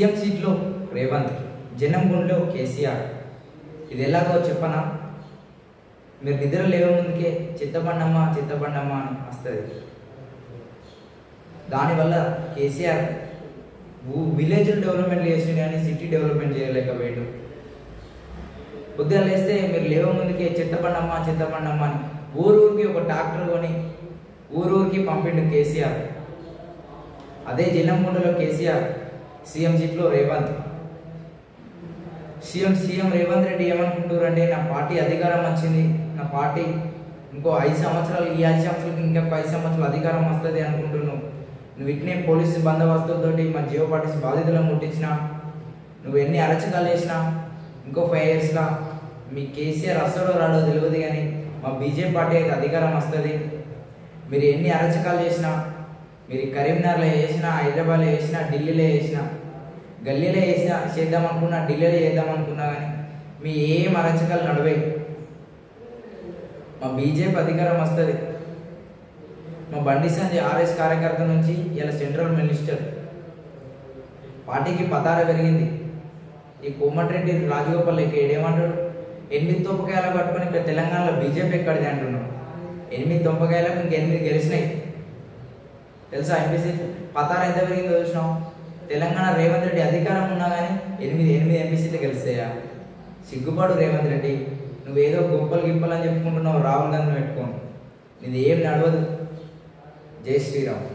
CM సీట్లో రేవంత్, జనం గుండెలో కేసీఆర్. ఇది ఎలాగో చెప్పనా? మీరు నిద్ర లేవ ముందుకే చిత్తబండమ్మ చిత్తబండమ్మ అని వస్తుంది. దానివల్ల కేసీఆర్ విలేజ్ డెవలప్మెంట్ చేసిండు కానీ సిటీ డెవలప్మెంట్ చేయలేకపోయాడు. ఉదయం లేస్తే మీరు లేవ ముందుకే చిత్తబండమ్మ చిత్తబండమ్మ అని ఊరూరికి ఒక ట్రాక్టర్ కొని ఊరూరికి పంపిండు కేసీఆర్. అదే జిల్లంగుండలో కేసీఆర్, సీఎం సీట్లో రేవంత్. సీఎం రేవంత్ రెడ్డి ఏమనుకుంటారంటే, నా పార్టీ అధికారం వచ్చింది, నా పార్టీ ఇంకో 5 సంవత్సరాలు, ఈ 5 సంవత్సరాలకి ఇంకా 5 సంవత్సరాలు అధికారం వస్తుంది అనుకుంటున్నావు. నువ్వు ఇట్నే పోలీసు బందోబస్తులతోటి మా జియో పార్టీస్ బాధితులను ముట్టించినా, నువ్వు ఎన్ని అరచకాలు చేసినా ఇంకో 5 ఇయర్స్లో మీ కేసీఆర్ వస్తాడో రాడో తెలియదు, కానీ మా బీజేపీ పార్టీ అయితే అధికారం వస్తుంది. మీరు ఎన్ని అరచకాలు చేసినా, మీరు కరీంనగర్లో చేసినా, హైదరాబాద్లో చేసినా, ఢిల్లీలో చేసినా, గల్లీలో చేద్దామనుకున్నా, ఢిల్లీలో చేద్దామనుకున్నా, కానీ మీ ఏం అరచకాలు నడవాయి. మా బీజేపీ అధికారం వస్తుంది. మా బండి సంజయ్ ఆర్ఎస్ కార్యకర్త నుంచి ఇలా సెంట్రల్ మినిస్టర్, పార్టీకి పతార పెరిగింది. ఈ కోమటిరెడ్డి రాజగోపాల్ ఏడేమంటాడు, 8 తొంపకాయలు పట్టుకొని ఇక్కడ తెలంగాణలో బీజేపీ ఎక్కడిది అంటున్నాడు. 8 తొంపకాయలకు ఇంక 8 గెలిచినాయి తెలుసా? ఎంపీసీ పతార ఎంత పెరిగిందో చూసినావు. తెలంగాణ రేవంత్ రెడ్డి అధికారం ఉన్నా కానీ 8 ఎంపీసీలు గెలిస్తాయా? సిగ్గుపాడు రేవంత్ రెడ్డి. నువ్వేదో గొప్పలు గిప్పలు అని చెప్పుకుంటున్నావు, రాహుల్ గాంధీని పెట్టుకోను. నీది ఏం నడవదు. జై శ్రీరామ్.